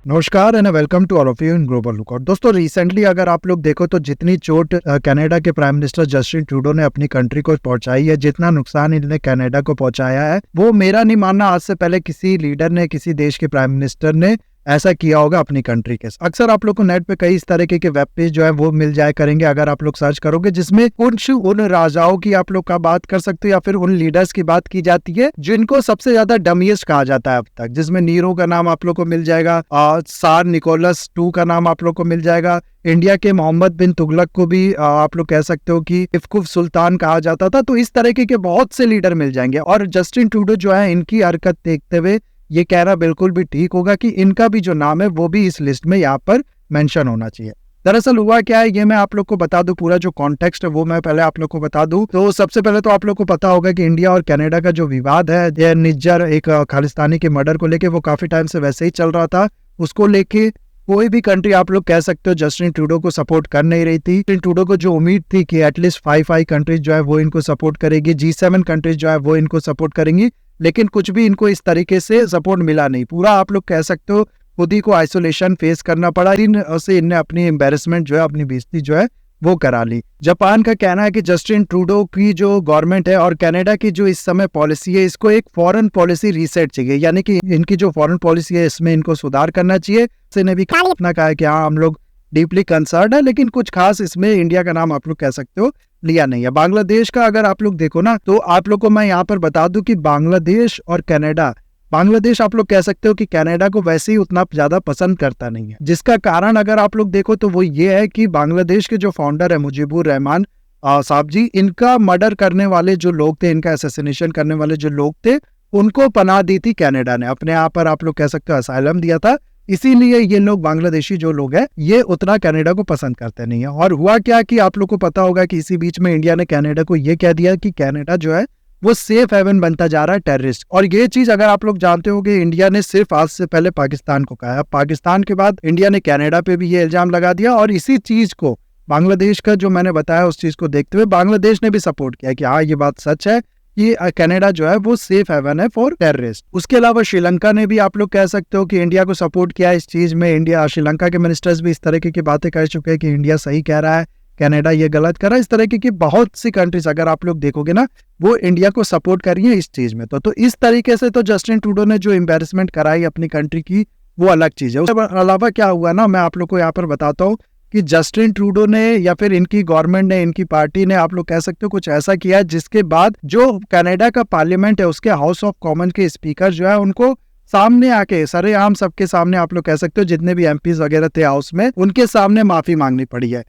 नमस्कार and welcome to all of you in global lookout. दोस्तों, recently अगर आप लोग देखो तो जितनी चोट कनाडा के प्राइम मिनिस्टर जस्टिन ट्रूडो ने अपनी कंट्री को पहुंचाई है, जितना नुकसान इन्होंने कनाडा को पहुंचाया है, वो मेरा नहीं मानना आज से पहले किसी लीडर ने, किसी देश के प्राइम मिनिस्टर ने ऐसा किया होगा अपनी कंट्री के साथ। अक्सर आप लोग को नेट पे कई इस तरीके के वेब पेज जो है वो मिल जाया करेंगे अगर आप लोग सर्च करोगे, जिसमें कुछ उन राजाओं की आप लोग का बात कर सकते हो या फिर उन लीडर्स की बात की जाती है जिनको सबसे ज्यादा डमिएस्ट कहा जाता है अब तक, जिसमें नीरो का नाम आप लोग को मिल जाएगा, सार निकोलस II का नाम आप लोग को मिल जाएगा, इंडिया के मोहम्मद बिन तुगलक को भी आप लोग कह सकते हो कि इफ्कुफ सुल्तान कहा जाता था। तो इस तरीके के बहुत से लीडर मिल जाएंगे और जस्टिन ट्रूडो जो है, इनकी हरकत देखते हुए ये कहना बिल्कुल भी ठीक होगा कि इनका भी जो नाम है वो भी इस लिस्ट में यहाँ पर मेंशन होना चाहिए। दरअसल हुआ क्या है, ये मैं आप लोग को बता दूं, पूरा जो कॉन्टेक्स्ट है वो मैं पहले आप लोग को बता दूं। तो सबसे पहले तो आप लोग को पता होगा कि इंडिया और कनाडा का जो विवाद है, ये निज्जर एक खालिस्तानी के मर्डर को लेके, वो काफी टाइम से वैसे ही चल रहा था। उसको लेके कोई भी कंट्री आप लोग कह सकते हो जस्टिन ट्रूडो को सपोर्ट कर नहीं रही थी। जस्टिन ट्रूडो को जो उम्मीद थी कि एटलीस्ट 5 कंट्रीज जो है वो इनको सपोर्ट करेगी, G7 कंट्रीज जो है वो इनको सपोर्ट करेंगी, लेकिन कुछ भी इनको इस तरीके से सपोर्ट मिला नहीं। पूरा आप लोग कह सकते हो खुद ही को आइसोलेशन फेस करना पड़ा। इनने अपनी एम्बेरसमेंट जो है, अपनी बेइज्जती जो है वो करा ली। जापान का कहना है कि जस्टिन ट्रूडो की जो गवर्नमेंट है और कनाडा की जो इस समय पॉलिसी है, इसको एक फॉरेन पॉलिसी रीसेट चाहिए, यानी कि इनकी जो फॉरेन पॉलिसी है इसमें इनको सुधार करना चाहिए। ने भी अपना कहा है कि हाँ, हम लोग डीपली कंसर्न है, लेकिन कुछ खास इसमें इंडिया का नाम आप लोग कह सकते हो लिया नहीं है। बांग्लादेश का अगर आप लोग देखो ना, तो आप लोग को मैं यहाँ पर बता दूं कि बांग्लादेश और कनाडा, बांग्लादेश आप लोग कह सकते हो कि कनाडा को वैसे ही उतना ज्यादा पसंद करता नहीं है, जिसका कारण अगर आप लोग देखो तो वो ये है कि बांग्लादेश के जो फाउंडर है मुजीबुर रहमान साहब जी, इनका मर्डर करने वाले जो लोग थे, इनका असैसिनेशन करने वाले जो लोग थे, उनको पनाह दी थी कनाडा ने, अपने यहाँ पर आप लोग कह सकते हो असाइलम दिया था। इसीलिए ये लोग, बांग्लादेशी जो लोग हैं, ये उतना कनाडा को पसंद करते नहीं है। और हुआ क्या कि आप लोग को पता होगा कि इसी बीच में इंडिया ने कनाडा को ये कह दिया कि कनाडा जो है वो सेफ हेवन बनता जा रहा है टेररिस्ट। और ये चीज अगर आप लोग जानते हो कि इंडिया ने सिर्फ आज से पहले पाकिस्तान को कहा है, पाकिस्तान के बाद इंडिया ने कनाडा पे भी ये इल्जाम लगा दिया। और इसी चीज को, बांग्लादेश का जो मैंने बताया उस चीज को देखते हुए बांग्लादेश ने भी सपोर्ट किया कि हाँ, ये बात सच है कि कनाडा जो है वो सेफ हेवन है फॉर टेररिस्ट। उसके अलावा श्रीलंका ने भी आप लोग कह सकते हो कि इंडिया को सपोर्ट किया इस चीज में। इंडिया, श्रीलंका के मिनिस्टर्स भी इस तरीके की बातें कर चुके हैं कि इंडिया सही कह रहा है, कनाडा ये गलत कर रहा है। इस तरीके की बहुत सी कंट्रीज अगर आप लोग देखोगे ना, वो इंडिया को सपोर्ट कर रही है इस चीज में। तो इस तरीके से तो जस्टिन ट्रूडो ने जो एम्बेरसमेंट कराई अपनी कंट्री की, वो अलग चीज है। उसके अलावा क्या हुआ ना, मैं आप लोग को यहाँ पर बताता हूँ कि जस्टिन ट्रूडो ने या फिर इनकी गवर्नमेंट ने, इनकी पार्टी ने, आप लोग कह सकते हो कुछ ऐसा किया है जिसके बाद जो कनाडा का पार्लियामेंट है, उसके हाउस ऑफ कॉमन के स्पीकर जो है, उनको सामने आके सरेआम सबके सामने आप लोग कह सकते हो जितने भी एमपीज वगैरह थे हाउस में, उनके सामने माफी मांगनी पड़ी है।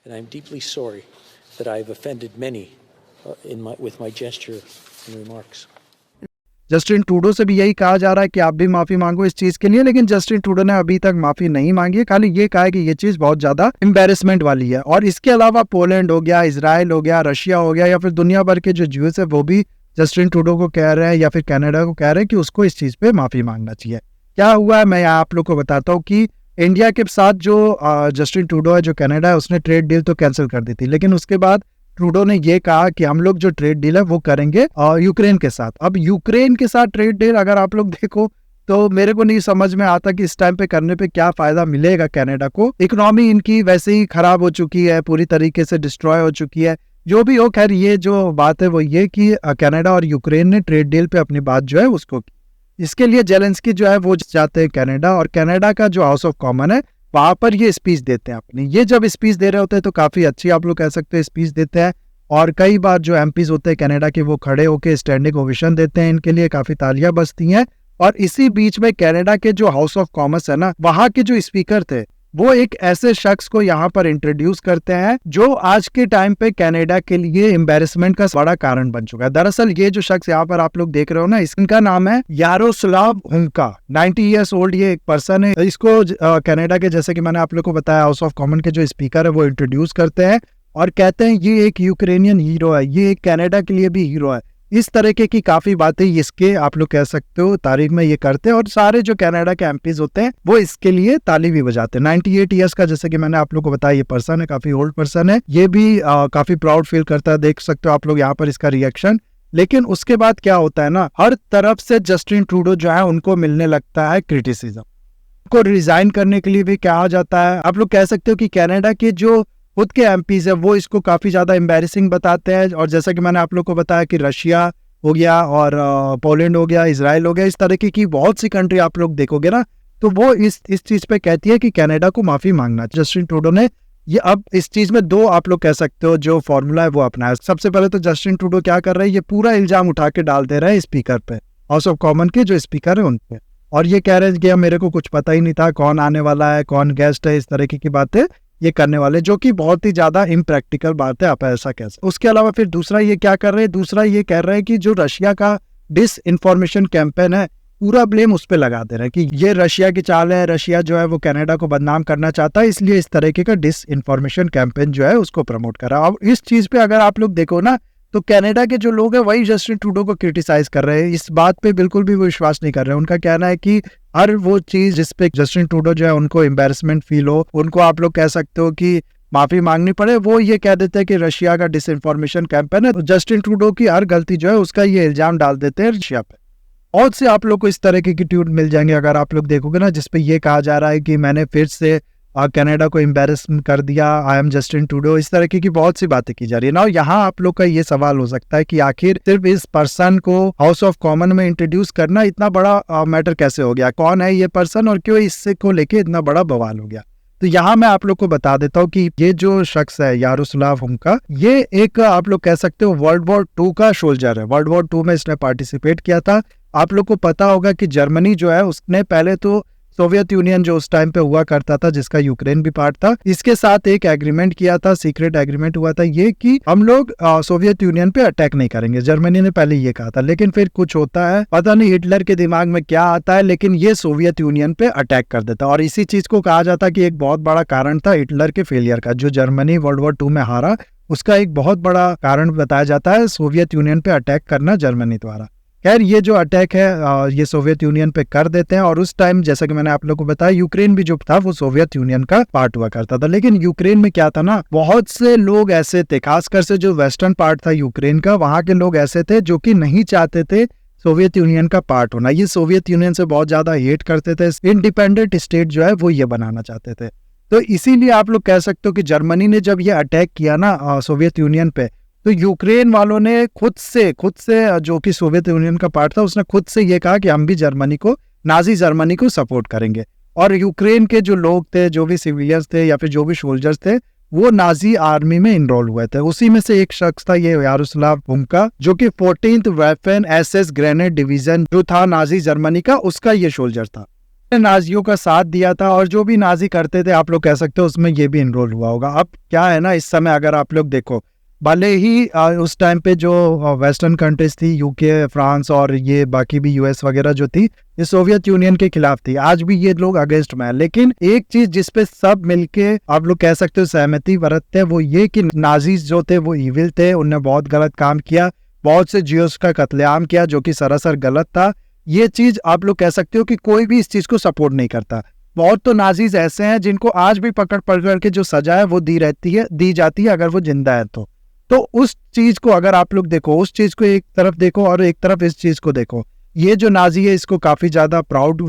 And I'm deeply sorry that I've offended many with my gesture and remarks. Justin Trudeau से भी यही कहा जा रहा है कि आप भी माफी मांगो इस चीज के लिए, लेकिन जस्टिन ट्रूडो ने अभी तक माफी नहीं मांगी है, खाली ये कहा है कि ये चीज बहुत ज्यादा एम्बेरसमेंट वाली है। और इसके अलावा पोलैंड हो गया, इजराइल हो गया, रशिया हो गया, या फिर दुनिया भर के जो ज्यूस है वो भी जस्टिन ट्रूडो को कह रहे हैं या फिर कनाडा को कह रहे हैं कि उसको इस चीज पे माफी मांगना चाहिए। क्या हुआ है मैं आप लोग को बताता हूँ कि इंडिया के साथ जो जस्टिन ट्रूडो है, जो कनाडा है, उसने ट्रेड डील तो कैंसिल कर दी थी, लेकिन उसके बाद ट्रूडो ने ये कहा कि हम लोग जो ट्रेड डील है वो करेंगे यूक्रेन के साथ। अब यूक्रेन के साथ ट्रेड डील अगर आप लोग देखो तो मेरे को नहीं समझ में आता कि इस टाइम पे करने पे क्या फायदा मिलेगा कनाडा को। इकोनॉमी इनकी वैसे ही खराब हो चुकी है, पूरी तरीके से डिस्ट्रॉय हो चुकी है। जो भी हो, खैर ये जो बात है वो ये कि कनाडा और यूक्रेन ने ट्रेड डील पे अपनी बात जो है उसको की। इसके लिए जेलेंस्की जो है वो जाते हैं कनाडा, और कनाडा का जो हाउस ऑफ कॉमन है वहां पर ये स्पीच देते हैं अपनी। ये जब स्पीच दे रहे होते हैं तो काफी अच्छी आप लोग कह सकते हैं स्पीच देते हैं, और कई बार जो एमपीज होते हैं कनाडा के, वो खड़े होकर स्टैंडिंग ओवेशन देते हैं, इनके लिए काफी तालियां बजती हैं। और इसी बीच में कनाडा के जो हाउस ऑफ कॉमन्स है ना, वहां के जो स्पीकर थे, वो एक ऐसे शख्स को यहाँ पर इंट्रोड्यूस करते हैं जो आज के टाइम पे कनाडा के लिए एम्बेरसमेंट का बड़ा कारण बन चुका है। दरअसल ये जो शख्स यहाँ पर आप लोग देख रहे हो ना, इसका नाम है यारोस्लाव हुंका। 90 ईयर्स ओल्ड ये एक पर्सन है। इसको कनाडा के, जैसे कि मैंने आप लोग को बताया, हाउस ऑफ कॉमन के जो स्पीकर है वो इंट्रोड्यूस करते हैं और कहते हैं ये एक यूक्रेनियन हीरो है, ये एक कनाडा के लिए भी हीरो है। इस तरीके की काफी बातें इसके आप लोग कह सकते हो तारीख में ये करते हैं, और सारे जो कनाडा के एमपीज होते हैं वो इसके लिए ताली भी बजाते हैं। 98 ईयर्स का, जैसे कि मैंने आप लोग को बताया, ये पर्सन है, काफी ओल्ड पर्सन है। ये भी काफी प्राउड फील करता है, देख सकते हो आप लोग यहाँ पर इसका रिएक्शन। लेकिन उसके बाद क्या होता है ना, हर तरफ से जस्टिन ट्रूडो जो है उनको मिलने लगता है क्रिटिसिज्म। को रिजाइन करने के लिए भी कहा जाता है। आप लोग कह सकते हो कि कनाडा के जो खुद के एमपीज है वो इसको काफी ज्यादा एम्बेरसिंग बताते हैं। और जैसा कि मैंने आप लोग को बताया कि रशिया हो गया और पोलैंड हो गया, इजराइल हो गया, इस तरीके की बहुत सी कंट्री आप लोग देखोगे ना, तो वो इस चीज पे कहती है कि कनाडा को माफी मांगना। जस्टिन ट्रूडो ने ये अब इस चीज में दो आप लोग कह सकते हो जो फॉर्मूला है वो अपनाया। सबसे पहले तो जस्टिन ट्रूडो क्या कर रहे हैं, ये पूरा इल्जाम उठा के डाल दे रहे हैं स्पीकर पे, हाउस ऑफ कॉमन के जो स्पीकर है उन पे, और ये कह रहे हैं कि मेरे को कुछ पता ही नहीं था कौन आने वाला है, कौन गेस्ट है, इस तरीके की बातें ये करने वाले, जो कि बहुत ही ज्यादा इम्प्रैक्टिकल बात है, आप ऐसा कह सकते। उसके अलावा फिर दूसरा ये क्या कर रहे हैं, दूसरा ये कह रहे हैं कि जो रशिया का डिस इन्फॉर्मेशन कैंपेन है पूरा ब्लेम उस पे लगा दे रहे हैं कि ये रशिया की चाल है, रशिया जो है वो कनाडा को बदनाम करना चाहता है, इसलिए इस तरीके का डिस इन्फॉर्मेशन कैंपेन जो है उसको प्रमोट कर रहा है। अब इस चीज पे अगर आप लोग देखो ना, तो कनाडा के जो लोग हैं वही जस्टिन ट्रूडो को क्रिटिसाइज कर रहे हैं, इस बात पे बिल्कुल भी वो विश्वास नहीं कर रहे हैं। उनका कहना है कि हर वो चीज जिसपे जस्टिन ट्रूडो जो है उनको एम्बेरसमेंट फील हो, उनको आप लोग कह सकते हो कि माफी मांगनी पड़े, वो ये कह देते हैं कि रशिया का डिसइंफॉर्मेशन कैंपेन है। तो जस्टिन ट्रूडो की हर गलती जो है उसका ये इल्जाम डाल देते हैं रशिया पे। और से आप लोग को इस तरह के ट्वीट मिल जाएंगे अगर आप लोग देखोगे ना, जिसपे ये कहा जा रहा है कि मैंने फिर से कनाडा को एम्बेरस कर दिया, आई एम जस्टिन ट्रूडो, इस तरह की बहुत सी बातें की जा रही है ना। यहाँ आप लोग का ये सवाल हो सकता है कि आखिर सिर्फ इस पर्सन को हाउस ऑफ कॉमन में इंट्रोड्यूस करना इतना बड़ा मैटर कैसे हो गया, कौन है ये पर्सन और क्यों इससे को लेके इतना बड़ा बवाल हो गया। तो यहाँ मैं आप लोग को बता देता हूँ कि ये जो शख्स है यारोस्लाव हुमका, ये एक आप लोग कह सकते हो वर्ल्ड वॉर 2 का सोल्जर है। वर्ल्ड वॉर 2 में इसने पार्टिसिपेट किया था। आप लोग को पता होगा कि जर्मनी जो है उसने पहले तो सोवियत यूनियन जो उस टाइम पे हुआ करता था, जिसका यूक्रेन भी पार्ट था, इसके साथ एक एग्रीमेंट किया था, सीक्रेट एग्रीमेंट हुआ था ये कि हम लोग सोवियत यूनियन पे अटैक नहीं करेंगे। जर्मनी ने पहले ये कहा था, लेकिन फिर कुछ होता है, पता नहीं हिटलर के दिमाग में क्या आता है, लेकिन ये सोवियत यूनियन पे अटैक कर देता। और इसी चीज को कहा जाता कि एक बहुत बड़ा कारण था हिटलर के फेलियर का, जो जर्मनी वर्ल्ड वॉर 2 में हारा, उसका एक बहुत बड़ा कारण बताया जाता है सोवियत यूनियन पे अटैक करना जर्मनी द्वारा। खैर ये जो अटैक है ये सोवियत यूनियन पे कर देते हैं, और उस टाइम जैसा कि मैंने आप लोगों को बताया यूक्रेन भी जो था वो सोवियत यूनियन का पार्ट हुआ करता था। लेकिन यूक्रेन में क्या था ना, बहुत से लोग ऐसे थे, खासकर से जो वेस्टर्न पार्ट था यूक्रेन का, वहां के लोग ऐसे थे जो कि नहीं चाहते थे सोवियत यूनियन का पार्ट होना। ये सोवियत यूनियन से बहुत ज्यादा हेट करते थे, इंडिपेंडेंट स्टेट जो है वो ये बनाना चाहते थे। तो इसीलिए आप लोग कह सकते हो कि जर्मनी ने जब ये अटैक किया ना सोवियत यूनियन पे, तो यूक्रेन वालों ने खुद से जो कि सोवियत यूनियन का पार्ट था, उसने खुद से ये कहा कि हम भी जर्मनी को, नाजी जर्मनी को सपोर्ट करेंगे। और यूक्रेन के जो लोग थे, जो भी सिविलियंस थे या फिर जो भी सोल्जर्स थे, वो नाजी आर्मी में इनरोल हुए थे। उसी में से एक शख्स था ये यारोस्लाव हुमका, जो कि 14th weapon SS grenade division जो था नाजी जर्मनी का, उसका ये सोल्जर था। नाजियों का साथ दिया था, और जो भी नाजी करते थे आप लोग कह सकते हो उसमें ये भी इनरोल हुआ होगा। अब क्या है ना, इस समय अगर आप लोग देखो, भले ही उस टाइम पे जो वेस्टर्न कंट्रीज थी, यूके, फ्रांस और ये बाकी भी यूएस वगैरह जो थी, ये सोवियत यूनियन के खिलाफ थी, आज भी ये लोग अगेंस्ट में है। लेकिन एक चीज जिसपे सब मिलके आप लोग कह सकते हो सहमति बरतते हैं, वो ये कि नाजीज जो थे वो इविल थे, उनने बहुत गलत काम किया, बहुत से जियोस का कत्लेआम किया जो कि सरासर गलत था। ये चीज आप लोग कह सकते हो कि कोई भी इस चीज को सपोर्ट नहीं करता। बहुत तो नाजीज ऐसे हैं जिनको आज भी पकड़ के जो सजा है वो दी जाती है अगर वो जिंदा है तो उस चीज को अगर आप लोग देखो, उस चीज को एक तरफ देखो और एक तरफ इस चीज को देखो। ये जो नाजी है इसको काफी ज्यादा प्राउड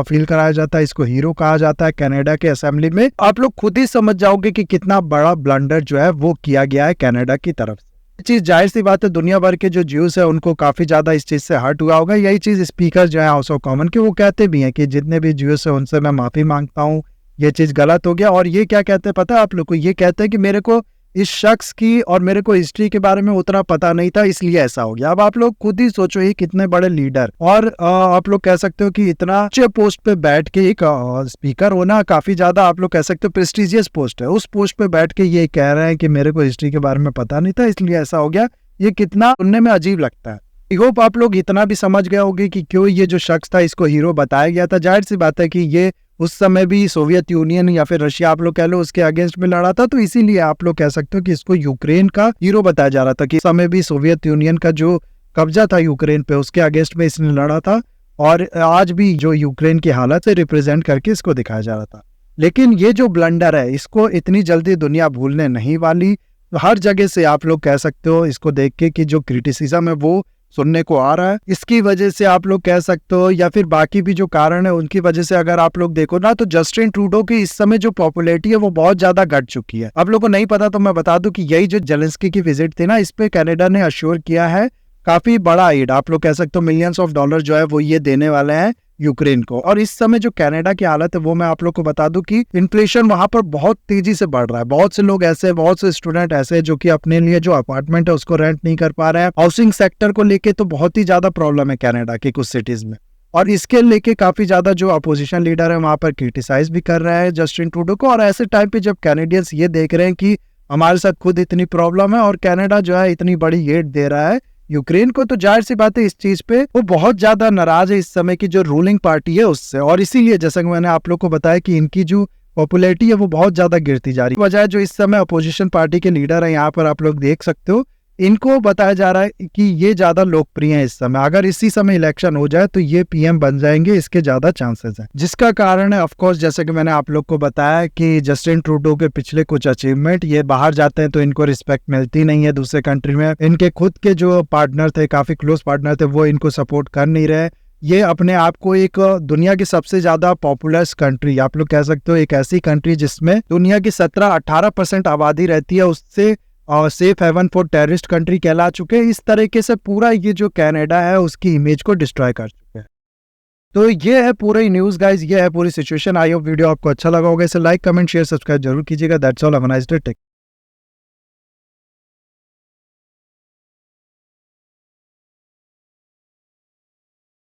फील कराया जाता है, इसको हीरो कहा जाता है कनाडा के असेंबली में। आप लोग खुद ही समझ जाओगे कि कितना बड़ा ब्लंडर जो है वो किया गया है कनाडा की तरफ से। चीज जाहिर सी बात है, दुनिया भर के जो ज्यूस है उनको काफी ज्यादा इस चीज से हर्ट हुआ होगा। यही चीज स्पीकर जो है हाउस ऑफ कॉमन के, वो कहते भी हैं कि जितने भी ज्यूस है उनसे मैं माफी मांगता हूँ, ये चीज गलत हो गया। और ये क्या कहते हैं पता है आप लोग को, ये कहते हैं कि मेरे को इस शख्स की और मेरे को हिस्ट्री के बारे में उतना पता नहीं था, इसलिए ऐसा हो गया। अब आप लोग खुद ही सोचो, ये कितने बड़े लीडर, और आप लोग कह सकते हो कि इतना अच्छे पोस्ट पे बैठ के एक स्पीकर होना काफी ज्यादा आप लोग कह सकते हो प्रेस्टिजियस पोस्ट है। उस पोस्ट पे बैठ के ये कह रहे हैं कि मेरे को हिस्ट्री के बारे में पता नहीं था, इसलिए ऐसा हो गया। ये कितना सुनने में अजीब लगता है। आई होप आप लोग इतना भी समझ गए होंगे कि क्यों ये जो शख्स था इसको हीरो बताया गया था। जाहिर सी बात है कि ये उस समय भी सोवियत यूनियन या फिर रशिया आप लोग कह लो उसके अगेंस्ट में लड़ा था, तो इसीलिए आप लोग कह सकते हो कि इसको यूक्रेन का हीरो बताया जा रहा था कि इस समय भी सोवियत यूनियन का जो कब्जा था यूक्रेन पे, उसके अगेंस्ट में इसने लड़ा था, और आज भी जो यूक्रेन की हालत से रिप्रेजेंट करके इसको दिखाया जा रहा था। लेकिन ये जो ब्लंडर है इसको इतनी जल्दी दुनिया भूलने नहीं वाली। हर जगह से आप लोग कह सकते हो इसको देख के कि जो क्रिटिसिज्म है वो सुनने को आ रहा है। इसकी वजह से आप लोग कह सकते हो या फिर बाकी भी जो कारण है उनकी वजह से अगर आप लोग देखो ना तो जस्टिन ट्रूडो की इस समय जो पॉपुलैरिटी है वो बहुत ज्यादा घट चुकी है। आप लोग को नहीं पता तो मैं बता दूं कि यही जो जेलेंस्की की विजिट थी ना, इस पे कनाडा ने अश्योर किया है काफी बड़ा एड, आप लोग कह सकते हो मिलियंस ऑफ डॉलर जो है वो ये देने वाले हैं यूक्रेन को। और इस समय जो कनाडा की हालत है वो मैं आप लोग को बता दूं कि इन्फ्लेशन वहां पर बहुत तेजी से बढ़ रहा है। बहुत से लोग ऐसे, बहुत से स्टूडेंट ऐसे जो कि अपने लिए जो अपार्टमेंट है उसको रेंट नहीं कर पा रहे हैं। हाउसिंग सेक्टर को लेके तो बहुत ही ज्यादा प्रॉब्लम है कनाडा के कुछ सिटीज में, और इसके लेके काफी ज्यादा जो अपोजिशन लीडर है वहां पर क्रिटिसाइज भी कर रहा है जस्टिन ट्रूडो को। और ऐसे टाइम पे जब कैनेडियंस ये देख रहे हैं कि हमारे साथ खुद इतनी प्रॉब्लम है और कनाडा जो है इतनी बड़ी एड दे रहा है यूक्रेन को, तो जाहिर सी बात है इस चीज पे वो बहुत ज्यादा नाराज है इस समय की जो रूलिंग पार्टी है उससे। और इसीलिए जैसा कि मैंने आप लोग को बताया कि इनकी जो पॉपुलैरिटी है वो बहुत ज्यादा गिरती जा रही है। वजह जो इस समय अपोजिशन पार्टी के लीडर है यहाँ पर आप लोग देख सकते हो, इनको बताया जा रहा है कि ये ज्यादा लोकप्रिय है इस समय। अगर इसी समय इलेक्शन हो जाए तो ये पीएम बन जाएंगे, इसके ज्यादा चांसेस हैं। जिसका कारण है ऑफ कोर्स जैसे कि मैंने आप लोग को बताया कि जस्टिन ट्रूडो के पिछले कुछ अचीवमेंट, ये बाहर जाते हैं तो इनको रिस्पेक्ट मिलती नहीं है दूसरे कंट्री में। इनके खुद के जो पार्टनर थे, काफी क्लोज पार्टनर थे, वो इनको सपोर्ट कर नहीं रहे। ये अपने आप को एक दुनिया की सबसे ज्यादा पॉपुलर कंट्री, आप लोग कह सकते हो एक ऐसी कंट्री जिसमें दुनिया की 17-18% आबादी रहती है, उससे safe haven for terrorist country कहला चुके हैं। इस तरीके से पूरा ये जो कनाडा है उसकी इमेज को डिस्ट्रॉय कर चुके हैं। तो ये है पूरी न्यूज गाइज, ये है पूरी सिचुएशन। आई होप वीडियो आपको अच्छा लगा होगा। इसे लाइक, कमेंट, शेयर, सब्सक्राइब जरूर कीजिएगा। That's all, have a nice day. Take